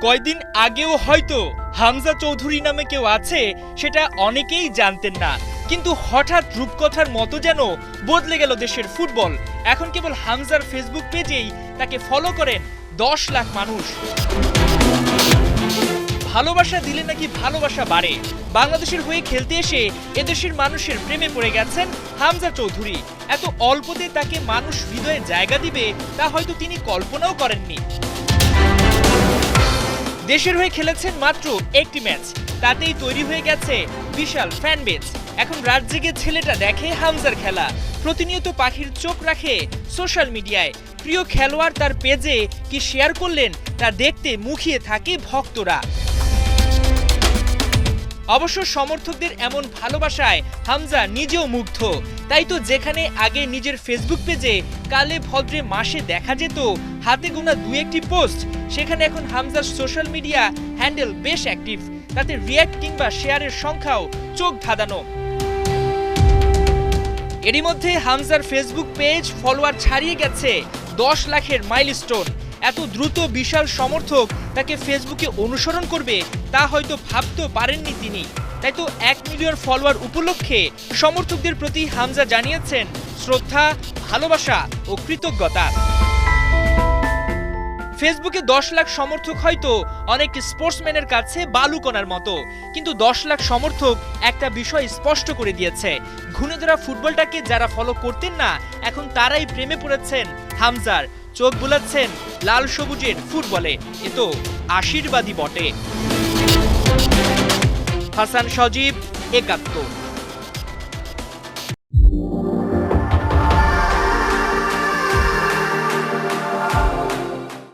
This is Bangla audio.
কয়দিন আগেও হয়তো হামজা চৌধুরী নামে কেউ আছে সেটা অনেকেই জানতেন না, কিন্তু হঠাৎ রূপকথার মতো যেন বদলে গেল দেশের ফুটবল। এখন কেবল হামজার ফেসবুক পেজেই তাকে ফলো করেন 10 লাখ মানুষ। ভালোবাসা দিলে নাকি ভালোবাসা বাড়ে। বাংলাদেশের হয়ে খেলতে এসে এদেশের মানুষের প্রেমে পড়ে গেছেন হামজা চৌধুরী। এত অল্পতে তাকে মানুষ হৃদয়ে জায়গা দিবে তা হয়তো তিনি কল্পনাও করেননি। দেশের হয়ে খেলেছেন মাত্র একটি ম্যাচ, তাতেই তৈরি হয়ে গেছে বিশাল ফ্যান বেজ। এখন রাত জেগে ছেলেটা দেখে হামজার খেলা, প্রতিনিয়ত পাখির চোখ রাখে সোশ্যাল মিডিয়ায়। প্রিয় খেলোয়াড় তার পেজে কি শেয়ার করলেন তা দেখতে মুখিয়ে থাকে ভক্তরা। অবশ্য সমর্থকদের এমন ভালোবাসায় হামজা নিজেও মুগ্ধ। তাই তো যেখানে আগে নিজের ফেসবুক পেজে কালে ভদ্রে মাসে দেখা যেত হাতে গোনা 2-1টি পোস্ট, সেখানে এখন হামজার সোশ্যাল মিডিয়া হ্যান্ডেল বেশ অ্যাক্টিভ। তাতে রিয়্যাক্ট কিংবা শেয়ারের সংখ্যাও চোখ ধাঁধানো। এরই মধ্যে হামজার ফেসবুক পেজ ফলোয়ার ছাড়িয়ে গেছে 10 লাখের মাইলস্টোন। এত দ্রুত বিশাল সমর্থক তাকে ফেসবুকে অনুসরণ করবে তা হয়তো ভাবতেও পারেননি তিনি। তাই তো 1 মিলিয়ন ফলোয়ার উপলক্ষে সমর্থকদের প্রতি হামজা জানিয়েছেন শ্রদ্ধা, ভালোবাসা ও কৃতজ্ঞতা। ফেসবুকে 10 লাখ সমর্থক হয়তো অনেক স্পোর্টসম্যানের কাছে বালুকণার মতো, কিন্তু 10 লাখ সমর্থক একটা বিষয় স্পষ্ট করে দিয়েছে, ঘুণে ধরা ফুটবলটাকে যারা ফলো করতেন না এখন তারাই প্রেমে পড়েছেন হামজার, চোখ বুলাচ্ছেন লাল সবুজের ফুটবলে। এ তো আশীর্বাদই বটে। হাসান সজীব, একাত্তর।